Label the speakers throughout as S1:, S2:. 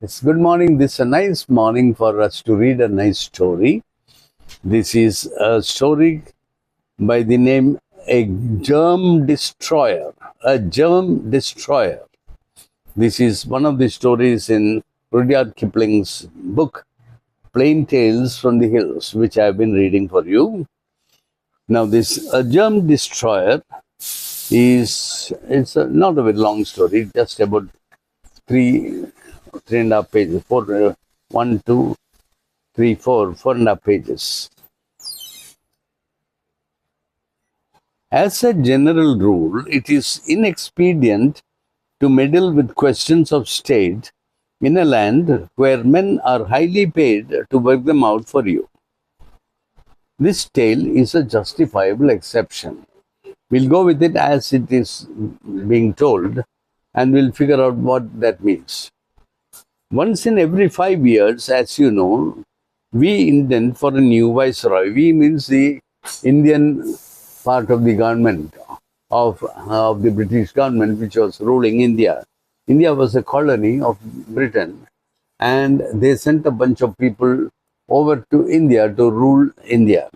S1: It's good morning. This is a nice morning for us to read a nice story. This is a story by the name A Germ Destroyer. A Germ Destroyer. This is one of the stories in Rudyard Kipling's book, Plain Tales from the Hills, which I've been reading for you. Now, this A Germ Destroyer not a very long story, just about three and a half pages, one, two, three, four and a half pages. As a general rule, it is inexpedient to meddle with questions of state in a land where men are highly paid to work them out for you. This tale is a justifiable exception. We'll go with it as it is being told, and we'll figure out what that means. Once in every 5 years, as you know, we intend for a new viceroy. We means the Indian part of the government of the British government, which was ruling India. India was a colony of Britain, and they sent a bunch of people over to India to rule India.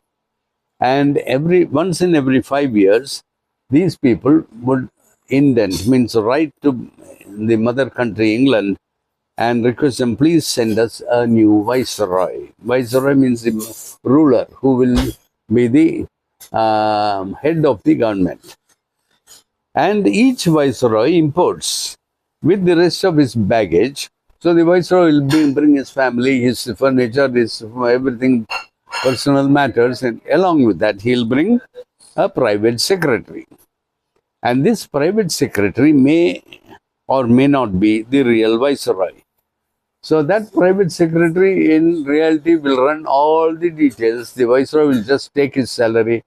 S1: And once in every 5 years, these people would indent, means write to the mother country, England, and request them, please send us a new viceroy. Viceroy means the ruler who will be the head of the government. And each viceroy imports with the rest of his baggage. So the viceroy will bring his family, his furniture, his everything, personal matters, and along with that, he'll bring a private secretary. And this private secretary may or may not be the real viceroy. So that private secretary in reality will run all the details. The viceroy will just take his salary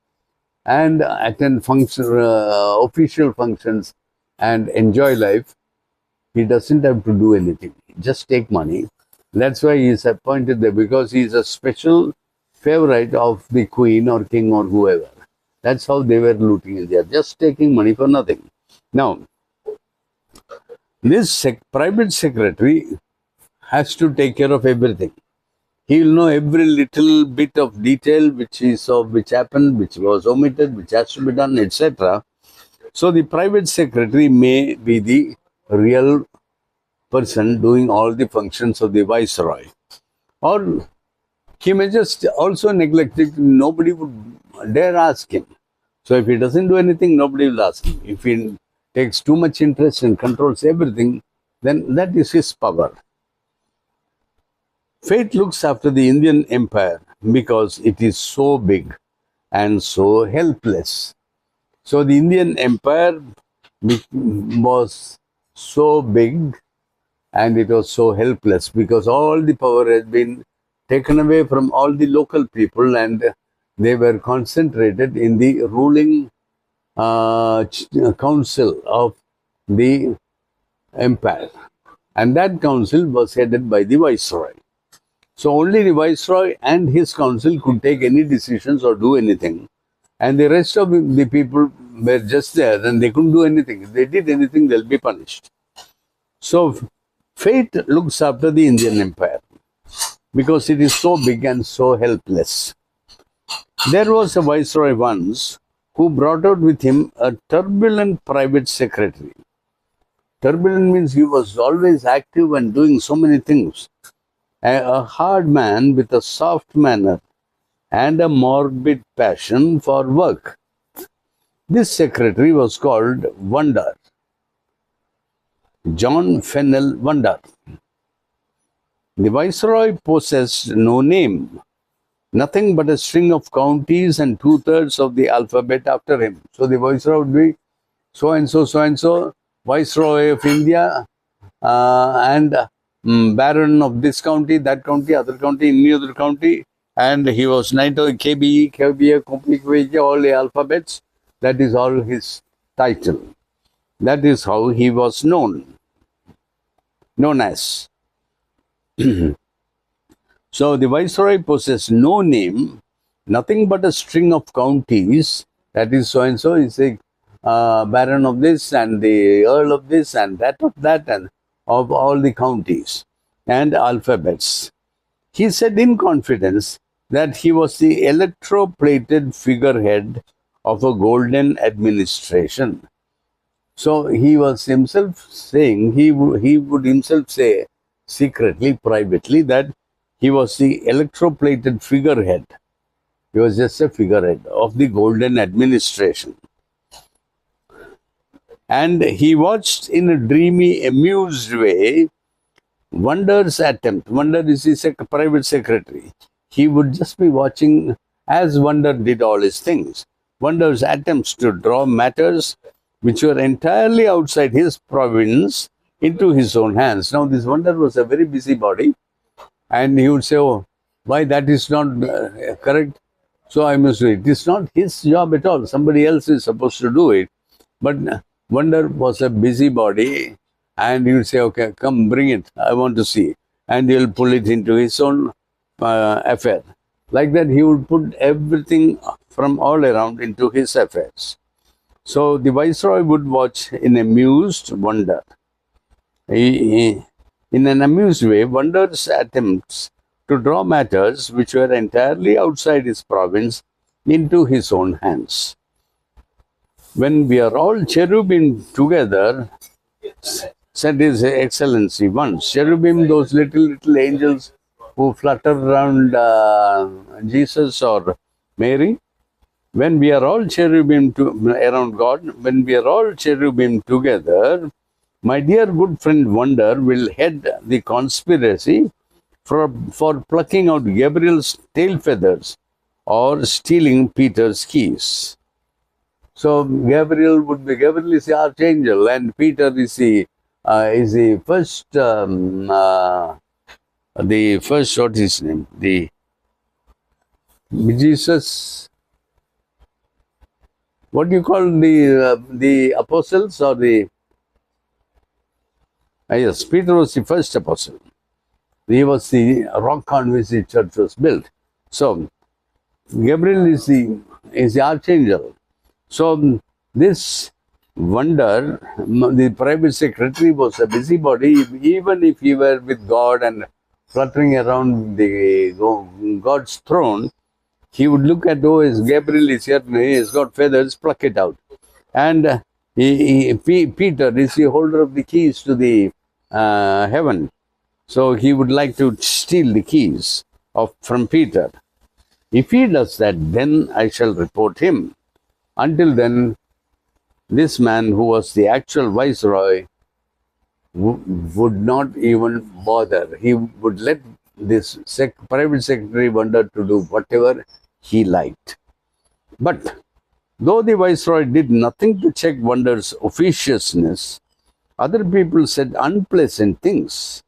S1: and attend official functions and enjoy life. He doesn't have to do anything. Just take money. That's why he is appointed there, because he is a special favorite of the queen or king or whoever. That's how they were looting India, just taking money for nothing. Now, this private secretary has to take care of everything. He will know every little bit of detail which happened, which was omitted, which has to be done, etc. So the private secretary may be the real person doing all the functions of the viceroy. Or he may just also neglect it. Nobody would dare ask him. So if he doesn't do anything, nobody will ask him. If he takes too much interest and controls everything, then that is his power. Fate looks after the Indian Empire because it is so big and so helpless. So the Indian Empire was so big and it was so helpless because all the power has been taken away from all the local people, and they were concentrated in the ruling council of the empire. And that council was headed by the viceroy. So only the viceroy and his council could take any decisions or do anything. And the rest of the people were just there and they couldn't do anything. If they did anything, they'll be punished. So fate looks after the Indian Empire because it is so big and so helpless. There was a viceroy once who brought out with him a turbulent private secretary. Turbulent means he was always active and doing so many things. A hard man with a soft manner and a morbid passion for work. This secretary was called Wonder, John Fennel Wonder. The viceroy possessed no name, nothing but a string of counties and 2/3 of the alphabet after him. So the viceroy would be so and so, viceroy of India, and baron of this county, that county, other county, any other county, and he was neither KBE, KBA, KBA, all the alphabets. That is all his title. That is how he was known as. So the viceroy possessed no name, nothing but a string of counties. That is so and so is a baron of this and the earl of this and that of that, and of all the counties. and alphabets. He said in confidence that he was the electroplated figurehead of a golden administration. So he was himself saying, he would himself say secretly, privately, that he was the electroplated figurehead. He was just a figurehead of the golden administration. And he watched in a dreamy, amused way Wonder's attempt. Wonder is his private secretary. He would just be watching as Wonder did all his things. Wonder's attempts to draw matters which were entirely outside his province into his own hands. Now, this Wonder was a very busybody, and he would say, "Oh, why that is not correct? So I must do it." It's not his job at all. Somebody else is supposed to do it. But Wonder was a busybody, and he would say, "Okay, come, bring it. I want to see." And he'll pull it into his own affair. Like that, he would put everything from all around into his affairs. So the Viceroy would watch in amused wonder. In an amused way, Wonder's attempts to draw matters which were entirely outside his province into his own hands. When we are all cherubim together, said His Excellency once, cherubim, those little angels who flutter around Jesus or Mary, when we are all cherubim around God, when we are all cherubim together, my dear good friend Wonder will head the conspiracy for plucking out Gabriel's tail feathers or stealing Peter's keys. So Gabriel is the archangel, and Peter is the first what is his name? The Jesus. What do you call the apostles or the? Yes, Peter was the first apostle. He was the rock on which the church was built. So Gabriel is the archangel. So this Wonder, the private secretary, was a busybody. Even if he were with God and fluttering around God's throne, he would look at, oh, Gabriel is here, he has got feathers, pluck it out. And Peter is the holder of the keys to the heaven. So he would like to steal the keys from Peter. If he does that, then I shall report him. Until then, this man, who was the actual Viceroy, would not even bother. He would let this private secretary Wonder to do whatever he liked. But though the Viceroy did nothing to check Wonder's officiousness, other people said unpleasant things.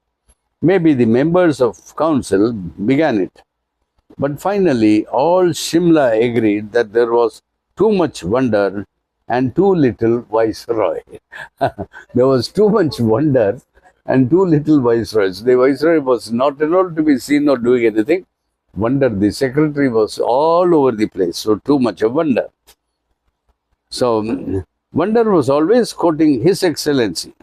S1: Maybe the members of council began it. But finally, all Shimla agreed that there was too much Wonder and too little Viceroy. There was too much Wonder and too little Viceroys. The Viceroy was not allowed to be seen or doing anything. Wonder, the secretary, was all over the place. So too much of Wonder. So Wonder was always quoting His Excellency.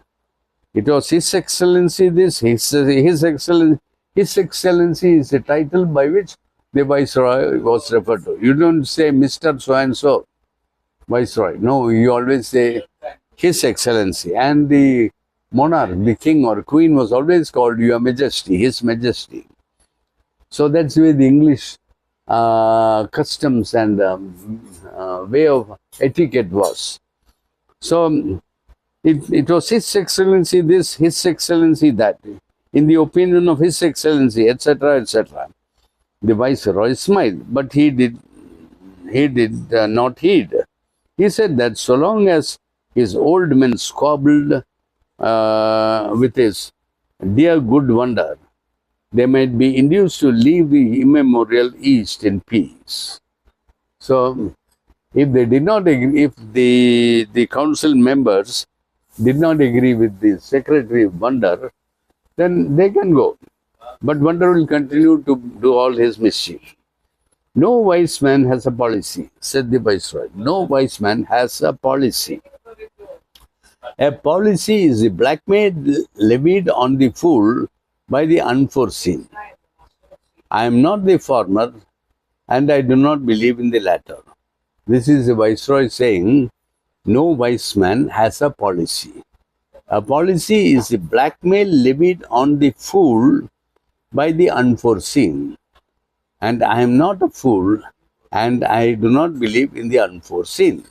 S1: It was His Excellency this, His Excellency. His Excellency is the title by which the Viceroy was referred to. You don't say Mr. So-and-so Viceroy. No, you always say His Excellency. And the monarch, the king or queen, was always called Your Majesty, His Majesty. So that's the way the English customs and way of etiquette was. So it was His Excellency this, His Excellency that, in the opinion of His Excellency, etc., etc. The Viceroy smiled, but he did not heed. He said that so long as his old men squabbled with his dear good Wonder, they might be induced to leave the immemorial East in peace. So, if they did not agree, if the council members did not agree with the Secretary Wonder, then they can go. But Wonder will continue to do all his mischief. No wise man has a policy, said the Viceroy. No wise man has a policy. A policy is a blackmail levied on the fool by the unforeseen. I am not the former, and I do not believe in the latter. This is the Viceroy saying, no wise man has a policy. A policy is the blackmail levied on the fool by the unforeseen. And I am not a fool, and I do not believe in the unforeseen.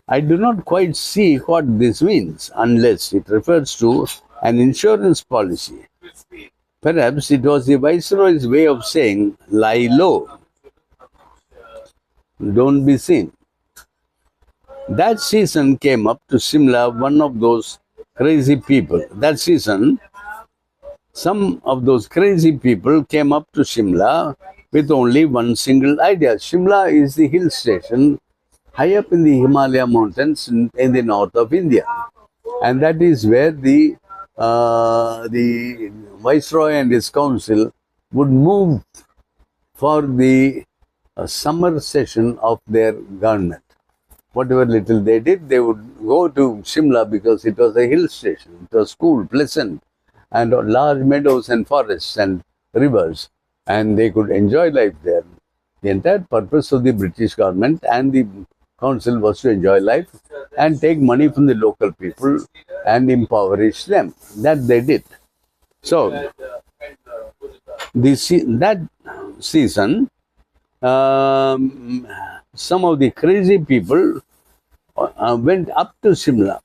S1: I do not quite see what this means unless it refers to an insurance policy. Perhaps it was the Viceroy's way of saying, lie low, don't be seen. That season came up to Simla one of those crazy people. That season, some of those crazy people came up to Shimla with only one single idea. Shimla is the hill station high up in the Himalaya mountains in the north of India. And that is where the Viceroy and his council would move for the summer session of their government. Whatever little they did, they would go to Shimla because it was a hill station. It was cool, pleasant, and large meadows and forests and rivers, and they could enjoy life there. The entire purpose of the British government and the council was to enjoy life and take money from the local people and impoverish them. That they did. So, that season, some of the crazy people went up to Shimla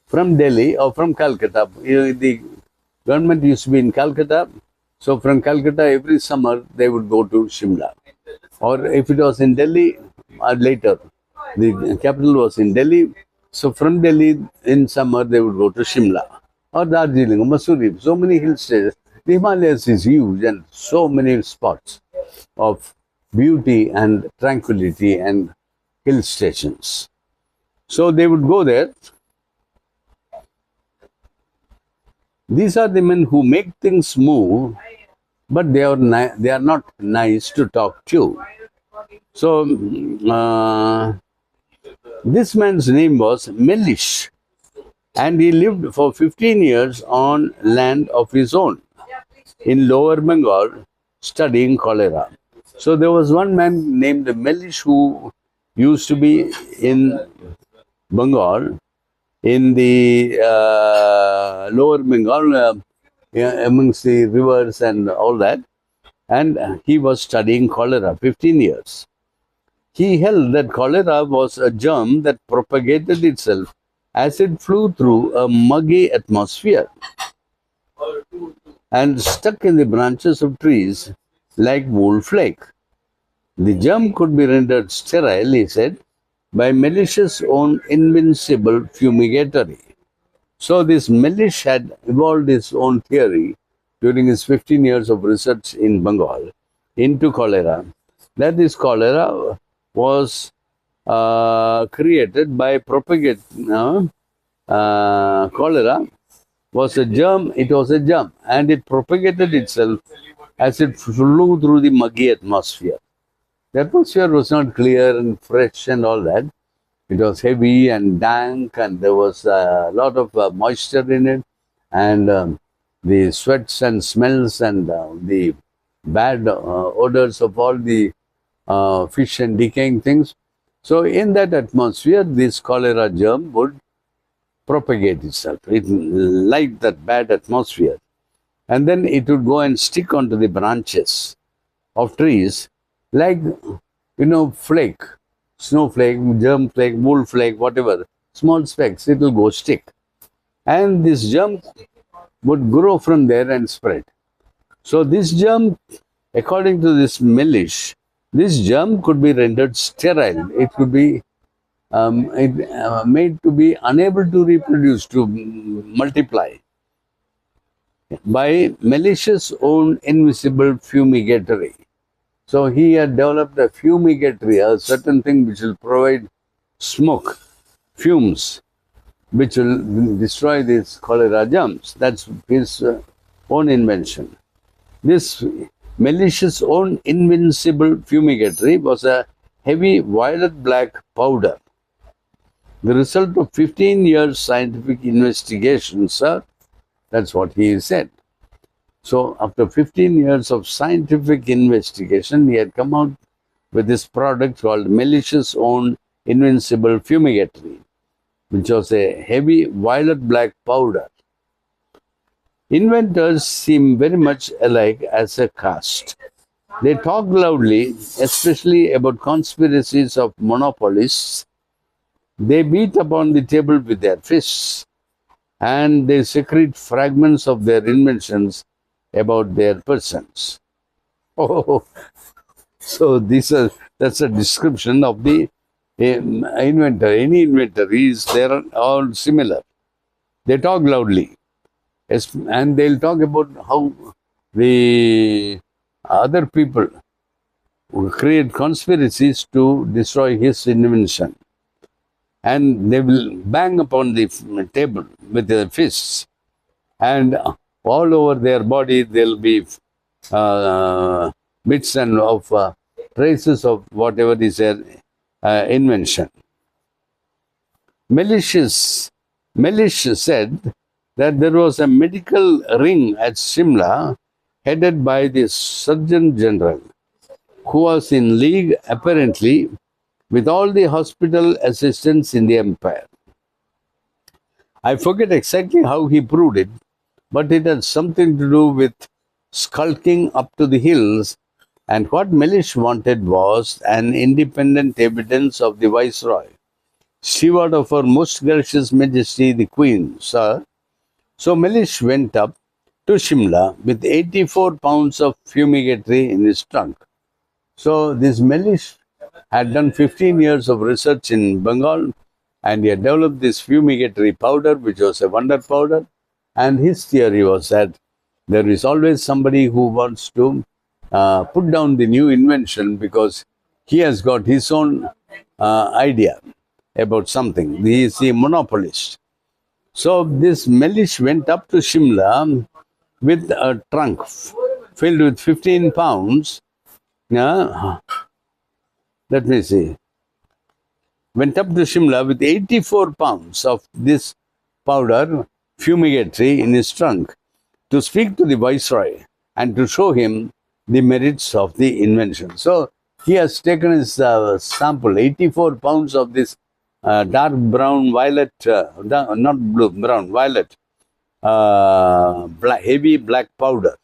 S1: from Delhi or from Calcutta. The government used to be in Calcutta. So from Calcutta, every summer, they would go to Shimla. Or if it was in Delhi, later, the capital was in Delhi. So from Delhi, in summer, they would go to Shimla or Darjeeling or Mussoorie. So many hill stations. The Himalayas is huge and so many spots of beauty and tranquility and hill stations. So they would go there. These are the men who make things move, but they are not nice to talk to. So this man's name was Mellish, and he lived for 15 years on land of his own in Lower Bengal, studying cholera. So there was one man named Mellish who used to be in Bengal, in the Lower Bengal, amongst the rivers and all that, and he was studying cholera 15 years. He held that cholera was a germ that propagated itself as it flew through a muggy atmosphere and stuck in the branches of trees like wool flake. The germ could be rendered sterile, he said, by Mellish's own invincible fumigatory. So this Mellish had evolved his own theory during his 15 years of research in Bengal into cholera, that this cholera was created by cholera was a germ, it was a germ, and it propagated itself as it flew through the muggy atmosphere. The atmosphere was not clear and fresh and all that. It was heavy and dank, and there was a lot of moisture in it, and the sweats and smells and the bad odors of all the fish and decaying things. So in that atmosphere, this cholera germ would propagate itself. It liked that bad atmosphere. And then it would go and stick onto the branches of trees like, flake, snowflake, germ flake, wool flake, whatever, small specks, it will go stick. And this germ would grow from there and spread. So this germ, according to this Mellish, this germ could be rendered sterile. It could be made to be unable to reproduce, to multiply, by Mellish's own invisible fumigatory. So he had developed a fumigatory, a certain thing which will provide smoke, fumes, which will destroy these cholera germs. That's his own invention. This Mellish's own invincible fumigatory was a heavy violet-black powder. The result of 15 years scientific investigation, sir. That's what he said. So after 15 years of scientific investigation, he had come out with this product called Malicious Own Invincible Fumigatory, which was a heavy violet-black powder. Inventors seem very much alike as a caste. They talk loudly, especially about conspiracies of monopolists. They beat upon the table with their fists, and they secrete fragments of their inventions about their persons. Oh, so that's a description of the inventor. Any inventor they're all similar. They talk loudly, and they'll talk about how the other people will create conspiracies to destroy his invention. And they will bang upon the table with their fists, and all over their body there'll be bits and of traces of whatever is their invention. Melish said that there was a medical ring at Shimla headed by the Surgeon General, who was in league apparently with all the hospital assistants in the empire. I forget exactly how he proved it, but it had something to do with skulking up to the hills, and what Melish wanted was an independent evidence of the Viceroy. Steward of Her Most Gracious Majesty the Queen, sir. So Melish went up to Shimla with 84 pounds of fumigatory in his trunk. So this Melish had done 15 years of research in Bengal, and he had developed this fumigatory powder, which was a wonder powder. And his theory was that there is always somebody who wants to put down the new invention because he has got his own idea about something. He is the monopolist. So this Melish went up to Shimla with a trunk filled with 15 pounds. Let me see. Went up to Shimla with 84 pounds of this powder, fumigatory, in his trunk to speak to the Viceroy and to show him the merits of the invention. So he has taken his sample, 84 pounds of this dark brown, violet, not blue, brown, violet, heavy black powder,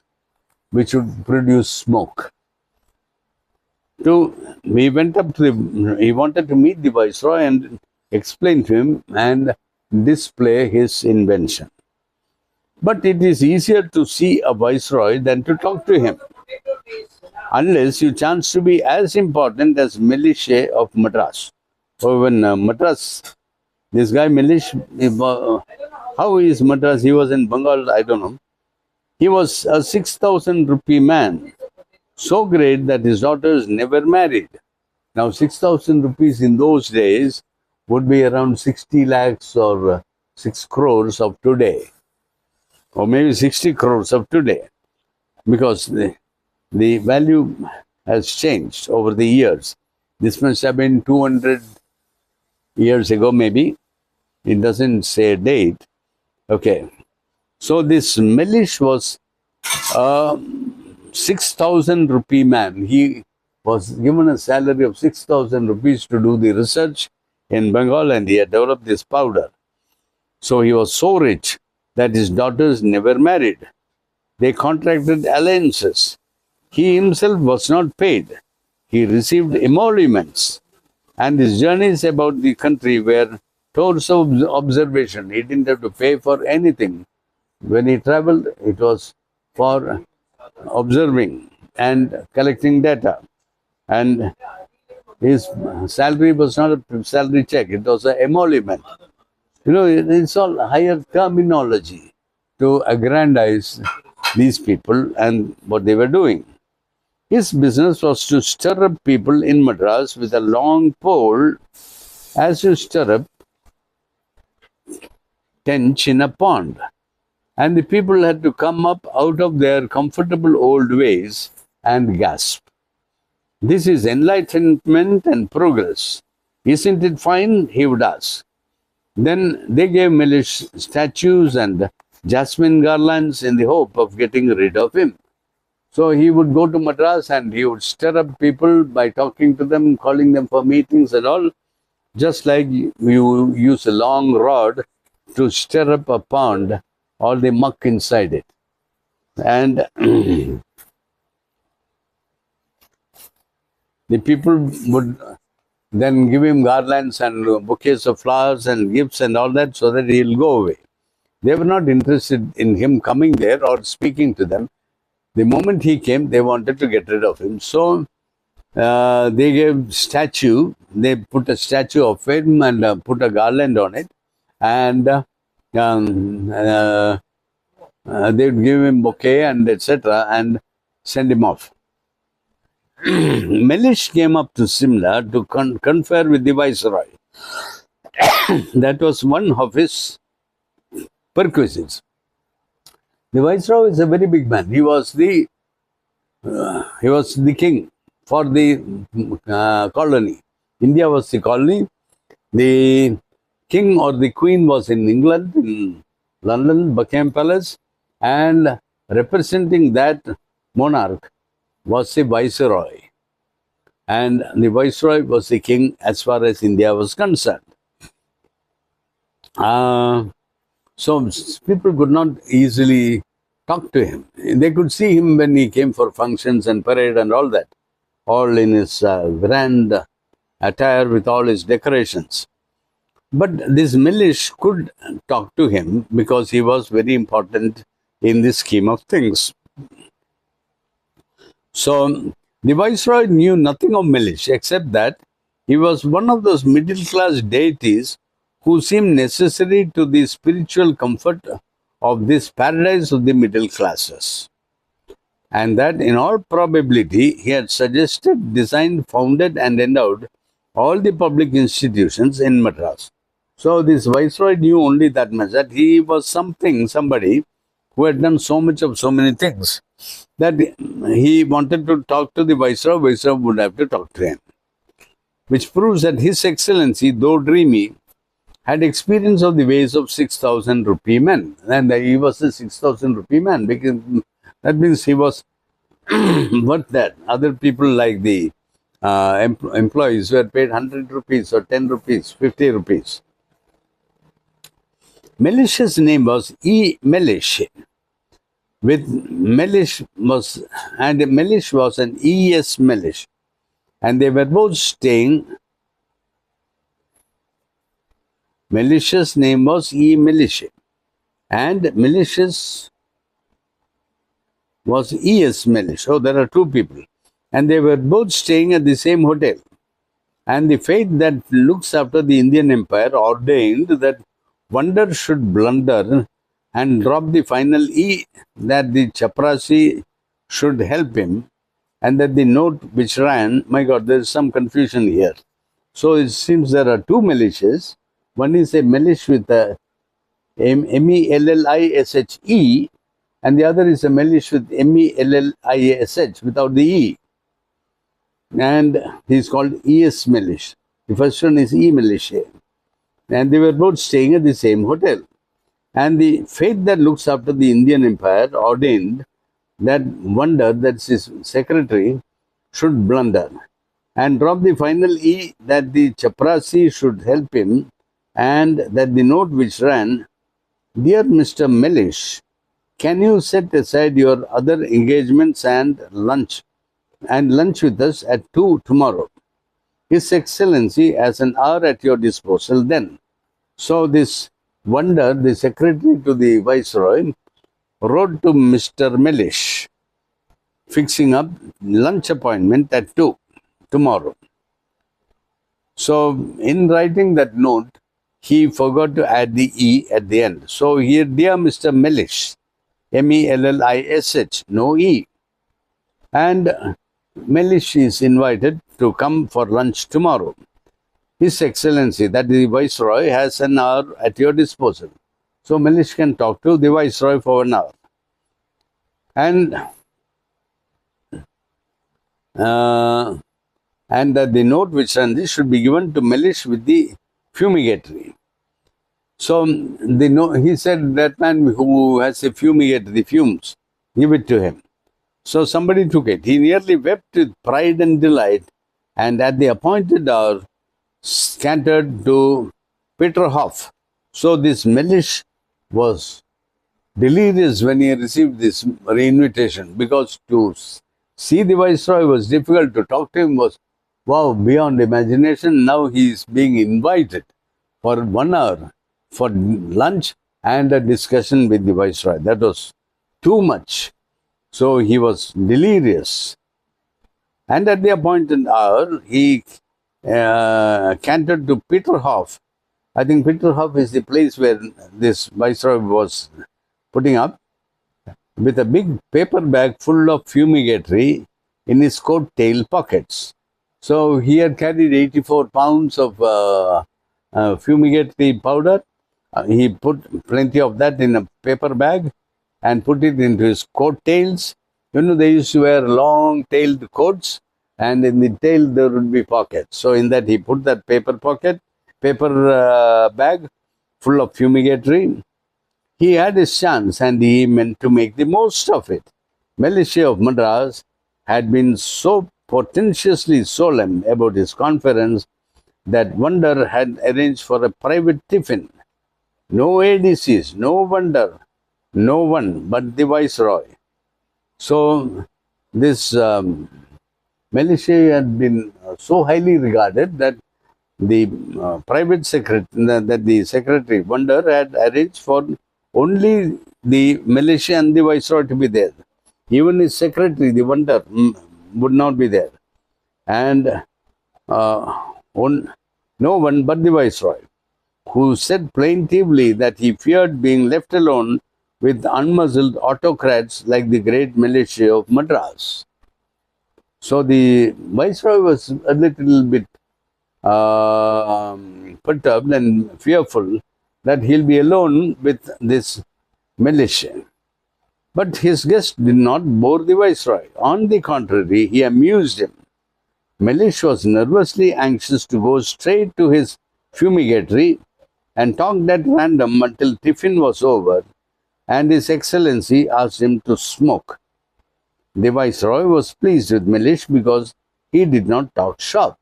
S1: which would produce smoke. He wanted to meet the Viceroy and explain to him and display his invention. But it is easier to see a Viceroy than to talk to him, unless you chance to be as important as Melish of Madras. So when Madras, this guy Melish, how is Madras? He was in Bengal, I don't know. He was a 6,000 rupee man, so great that his daughters never married. Now 6,000 rupees in those days would be around 60 lakhs or 6 crores of today, or maybe 60 crores of today, because the value has changed over the years. This must have been 200 years ago, maybe. It doesn't say a date. Okay. So this Melish was 6,000 rupee man. He was given a salary of 6,000 rupees to do the research in Bengal, and he had developed this powder. So he was so rich that his daughters never married. They contracted alliances. He himself was not paid. He received emoluments, and his journeys about the country were tours of observation. He didn't have to pay for anything. When he traveled, it was for observing and collecting data. And his salary was not a salary check, it was an emolument. You know, it's all higher terminology to aggrandize these people and what they were doing. His business was to stir up people in Madras with a long pole, as you stir up tench in a pond. And the people had to come up out of their comfortable old ways and gasp. This is enlightenment and progress. Isn't it fine? He would ask. Then they gave Melish statues and jasmine garlands in the hope of getting rid of him. So he would go to Madras and he would stir up people by talking to them, calling them for meetings and all, just like you use a long rod to stir up a pond, all the muck inside it. And the people would then give him garlands and bouquets of flowers and gifts and all that so that he'll go away. They were not interested in him coming there or speaking to them. The moment he came, they wanted to get rid of him. So they gave statue, they put a statue of him and put a garland on it. And they would give him bouquet and etc. and send him off. Mellish came up to Simla to confer with the viceroy. That was one of his perquisites. The viceroy is a very big man. He was the king for the colony. India was the colony. The king or the queen was in England, in London, Buckingham Palace, and representing that monarch was the viceroy. And the viceroy was the king as far as India was concerned. So people could not easily talk to him. They could see him when he came for functions and parade and all that, all in his grand attire with all his decorations. But this Mellish could talk to him because he was very important in the scheme of things. So the viceroy knew nothing of Mellish except that he was one of those middle-class deities who seemed necessary to the spiritual comfort of this paradise of the middle classes. And that in all probability he had suggested, designed, founded and endowed all the public institutions in Madras. So this viceroy knew only that much, that he was somebody who had done so much of so many things, that he wanted to talk to the viceroy would have to talk to him. Which proves that His Excellency, though dreamy, had experience of the ways of 6,000 rupee men. And he was a 6,000 rupee man, because that means he was worth that. Other people like the employees were paid 100 rupees or 10 rupees, 50 rupees. Mellish's name was E. Mellish. With Mellish was an E.S. Mellish. And they were both staying. Mellish's name was E. Mellish. And Mellish's was E.S. Mellish. Oh, there are two people. And they were both staying at the same hotel. And the fate that looks after the Indian Empire ordained that wonder should blunder and drop the final E, that the chaprasi should help him, and that the note which ran, my God, there is some confusion here. So it seems there are two Mellishes. One is a Mellish with a M-E-L-L-I-S-H-E, and the other is a Mellish with M-E-L-L-I-S-H without the E. And he is called E.S. Mellish. The first one is E. Mellish. And they were both staying at the same hotel. And the fate that looks after the Indian Empire ordained that wonder, that's his secretary, should blunder and drop the final E, that the chaprasi should help him, and that the note which ran, "Dear Mr. Mellish, can you set aside your other engagements and lunch with us at 2 tomorrow? His Excellency has an hour at your disposal then." So this wonder, the secretary to the viceroy, wrote to Mr. Mellish, fixing up lunch appointment at 2 tomorrow. So in writing that note, he forgot to add the E at the end. So here, "Dear Mr. Mellish," M-E-L-L-I-S-H, no E. And Mellish is invited to come for lunch tomorrow. His Excellency, that the Viceroy, has an hour at your disposal. So Mellish can talk to the Viceroy for an hour. And that the note which ran this should be given to Mellish with the fumigatory. So he said, that man who has a fumigator, the fumes, give it to him. So somebody took it. He nearly wept with pride and delight, and at the appointed hour scattered to Peterhof. So this Mellish was delirious when he received this invitation, because to see the Viceroy was difficult, to talk to him was, wow, beyond imagination. Now he is being invited for 1 hour for lunch and a discussion with the Viceroy. That was too much. So he was delirious. And at the appointed hour, he cantered to Peterhof. I think Peterhof is the place where this Viceroy was putting up, with a big paper bag full of fumigatory in his coat tail pockets. So he had carried 84 pounds of fumigatory powder. He put plenty of that in a paper bag and put it into his coat tails. You know, they used to wear long-tailed coats, and in the tail there would be pockets. So in that he put that paper bag full of fumigatory. He had his chance, and he meant to make the most of it. Mellish of Madras had been so portentously solemn about his conference that Wonder had arranged for a private tiffin. No ADCs, no Wonder, no one but the Viceroy. So this Mellish had been so highly regarded that the the secretary Wonder had arranged for only the Mellish and the Viceroy to be there. Even his secretary, the Wonder, would not be there. And no one but the Viceroy, who said plaintively that he feared being left alone with unmuzzled autocrats like the great Mellish of Madras. So the Viceroy was a little bit perturbed and fearful that he'll be alone with this Mellish. But his guest did not bore the Viceroy. On the contrary, he amused him. Mellish was nervously anxious to go straight to his fumigatory and talked at random until tiffin was over, and His Excellency asked him to smoke. The Viceroy was pleased with Mellish because he did not talk shop.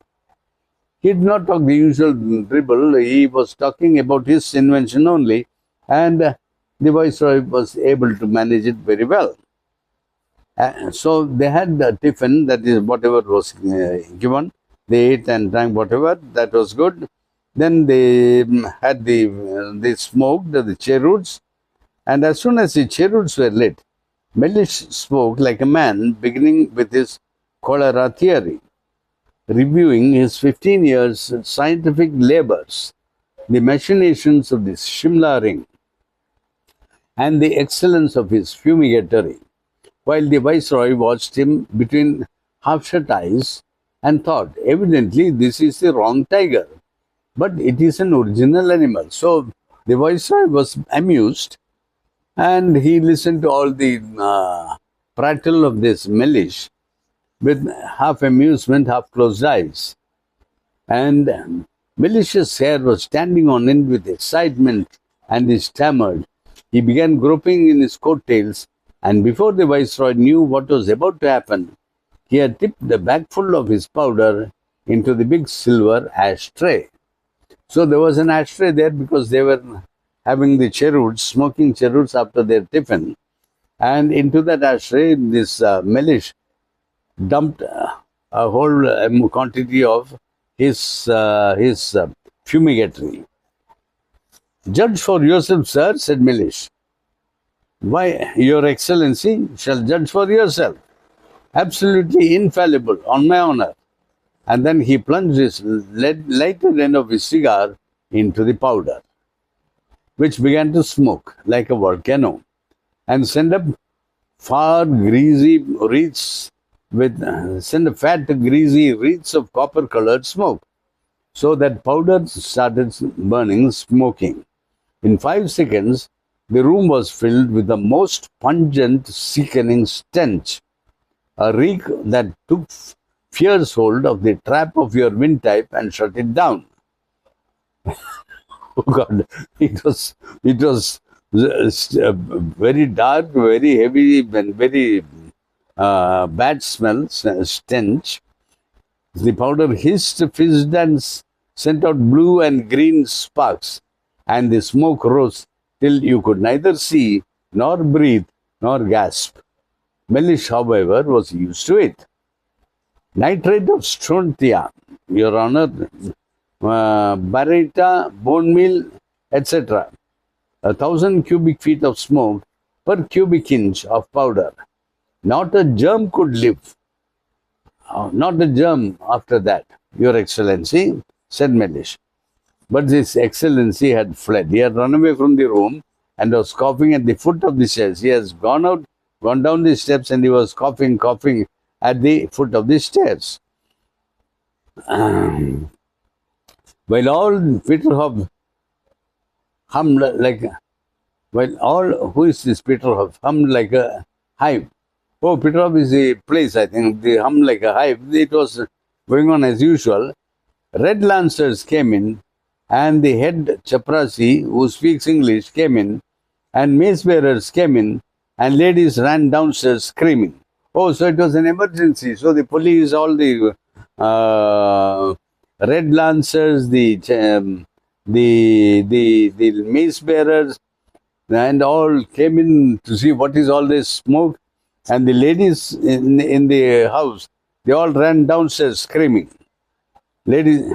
S1: He did not talk the usual dribble. He was talking about his invention only, and the Viceroy was able to manage it very well. So they had the tiffin, that is whatever was given. They ate and drank whatever, that was good. Then they had they smoked the cheroots, and as soon as the cheroots were lit, Mellish spoke like a man beginning with his cholera theory, reviewing his 15 years scientific labors, the machinations of this Shimla ring, and the excellence of his fumigatory, while the Viceroy watched him between half-shut eyes and thought, evidently this is the wrong tiger, but it is an original animal. So the Viceroy was amused, and he listened to all the prattle of this Mellish with half amusement, half closed eyes. And Mellish's hair was standing on end with excitement, and he stammered. He began groping in his coattails, and before the Viceroy knew what was about to happen, he had tipped the bagful of his powder into the big silver ashtray. So there was an ashtray there because they were having the cheroots, smoking cheroots after their tiffin. And into that ashtray, this Mellish dumped a whole quantity of his fumigatory. Judge for yourself, sir, said Mellish. Why, Your Excellency shall judge for yourself. Absolutely infallible, on my honor. And then he plunged his lighted end of his cigar into the powder, which began to smoke like a volcano and send up fat, greasy wreaths of copper-colored smoke. So that powder started burning, smoking. In 5 seconds, the room was filled with the most pungent, sickening stench, a reek that took fierce hold of the trap of your windpipe and shut it down. Oh God, it was very dark, very heavy, and very bad smell, stench. The powder hissed, fizzed, and sent out blue and green sparks, and the smoke rose till you could neither see, nor breathe, nor gasp. Mellish, however, was used to it. Nitrate of strontia, Your Honor, baryta, bone meal, etc. 1,000 cubic feet of smoke per cubic inch of powder. Not a germ could live. Not a germ after that, Your Excellency, said Mellish. But His Excellency had fled. He had run away from the room and was coughing at the foot of the stairs. He has gone out, gone down the steps, and he was coughing at the foot of the stairs. While all Peterhoff hummed like, who is this Peterhoff? Hummed like a hive. Oh, Peterhoff is a place, I think. They hummed like a hive. It was going on as usual. Red Lancers came in, and the head chaprasi, who speaks English, came in, and mace bearers came in, and ladies ran downstairs screaming. Oh, so it was an emergency. So the police, all the Red Lancers, the mace bearers, and all came in to see what is all this smoke. And the ladies in the house, they all ran downstairs screaming. Ladies,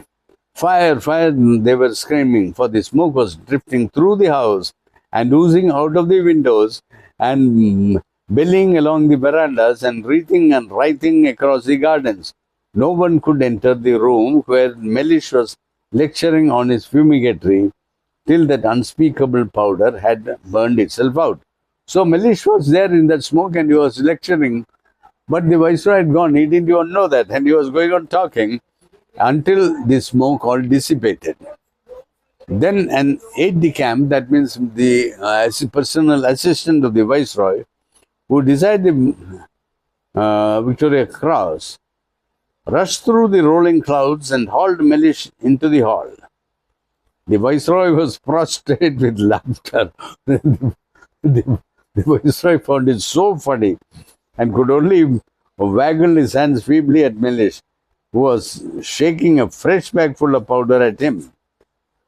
S1: fire, fire, they were screaming, for the smoke was drifting through the house and oozing out of the windows and bellying along the verandas and wreathing and writhing across the gardens. No one could enter the room where Mellish was lecturing on his fumigatory till that unspeakable powder had burned itself out. So Mellish was there in that smoke and he was lecturing, but the Viceroy had gone. He didn't even know that, and he was going on talking until the smoke all dissipated. Then an aide-de-camp, that means the personal assistant of the Viceroy, who desired the Victoria Cross, rushed through the rolling clouds and hauled Mellish into the hall. The Viceroy was prostrate with laughter. The Viceroy found it so funny and could only waggle his hands feebly at Mellish, who was shaking a fresh bag full of powder at him.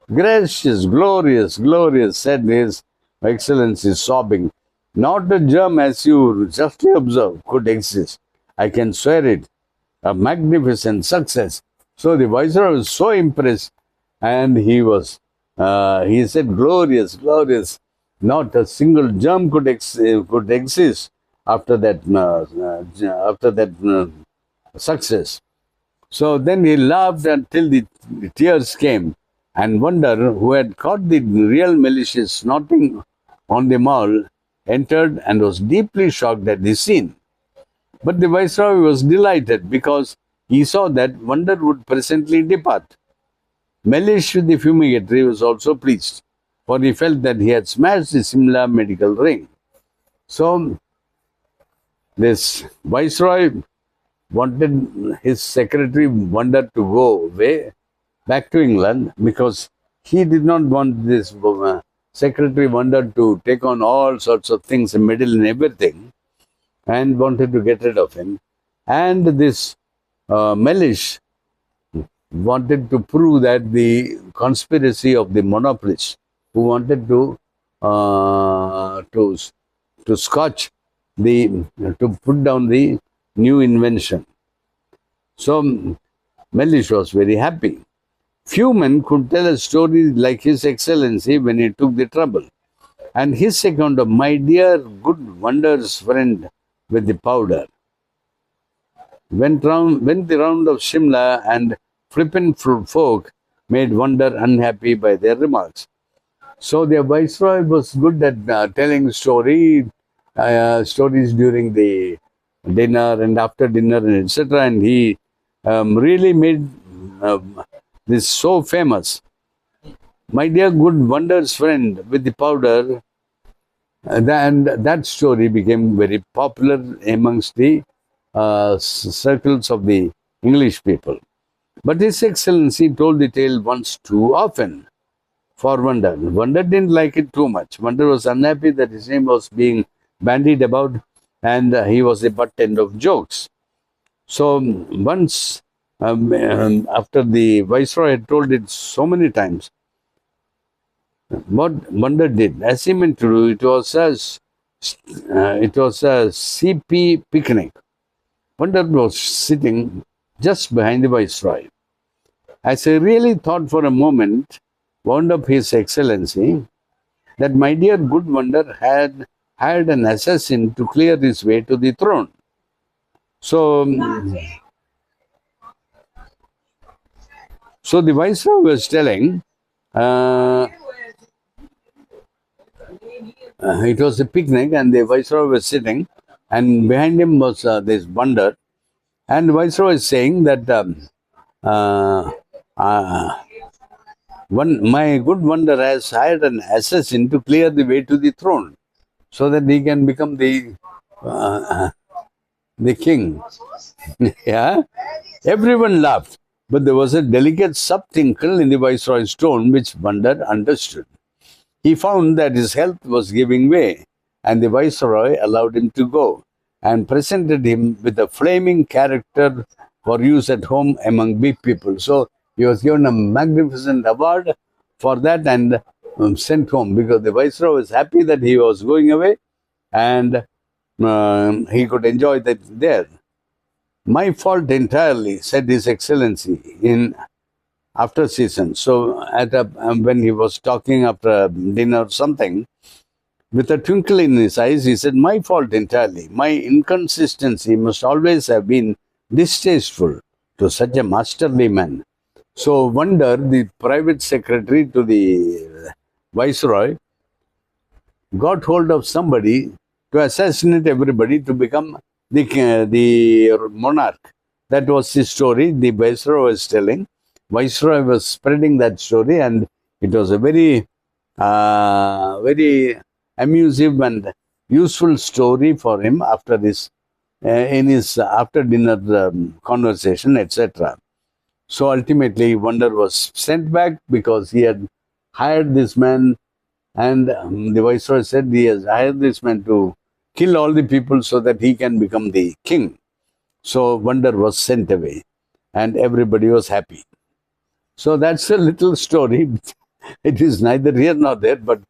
S1: Gracious, glorious, glorious, said His Excellency, sobbing. Not a germ, as you justly observe, could exist. I can swear it. A magnificent success. So the Viceroy was so impressed, and he said, glorious, glorious. Not a single germ could exist after that success. So then he laughed until the tears came, and Wonder, who had caught the real Mellish snorting on the mall, entered and was deeply shocked at the scene. But the Viceroy was delighted because he saw that Wonder would presently depart. Mellish with the fumigatory was also pleased, for he felt that he had smashed the Simla medical ring. So this Viceroy wanted his secretary Wonder to go away back to England, because he did not want this secretary Wonder to take on all sorts of things, meddle in everything, and wanted to get rid of him. And this Mellish wanted to prove that the conspiracy of the monopolists who wanted to scotch to put down the new invention. So Mellish was very happy. Few men could tell a story like His Excellency when he took the trouble. And his account of my dear good Wonder's friend with the powder went the round of Shimla, and flippant folk made Wonder unhappy by their remarks. So the Viceroy was good at telling stories during the dinner and after dinner, and etc. And he really made this so famous. My dear good Wonder's friend with the powder, and that story became very popular amongst the circles of the English people. But His Excellency told the tale once too often. for Wonder. Wonder didn't like it too much. Wonder was unhappy that his name was being bandied about, and he was the butt end of jokes. So once, after the Viceroy had told it so many times, what Wonder did, as he meant to do, it was a CP picnic. Wonder was sitting just behind the Viceroy. As I really thought for a moment, wound up His Excellency, that my dear good Wonder had hired an assassin to clear his way to the throne. So, so the Viceroy was telling, uh, it was a picnic, and the Viceroy was sitting, and behind him was this Wonder, and the Viceroy is saying that uh, uh, my good Wonder has hired an assassin to clear the way to the throne, so that he can become the king. Yeah, everyone laughed, but there was a delicate sub-tinkle in the Viceroy's tone, which Wonder understood. He found that his health was giving way, and the Viceroy allowed him to go and presented him with a flaming character for use at home among big people. So he was given a magnificent award for that and sent home, because the Viceroy was happy that he was going away, and he could enjoy that there. My fault entirely, said His Excellency in after season. So when he was talking after dinner or something, with a twinkle in his eyes, he said, my fault entirely. My inconsistency must always have been distasteful to such a masterly man. So Wonder, the private secretary to the Viceroy, got hold of somebody to assassinate everybody to become the monarch. That was the story the Viceroy was telling. Viceroy was spreading that story, and it was a very, very amusing and useful story for him after this, in his after dinner conversation, etc. So ultimately, Wonder was sent back because he had hired this man, and the Viceroy said he has hired this man to kill all the people so that he can become the king. So Wonder was sent away, and everybody was happy. So that's a little story. It is neither here nor there, but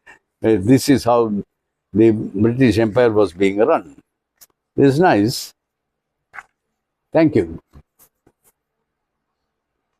S1: this is how the British Empire was being run. This is nice. Thank you.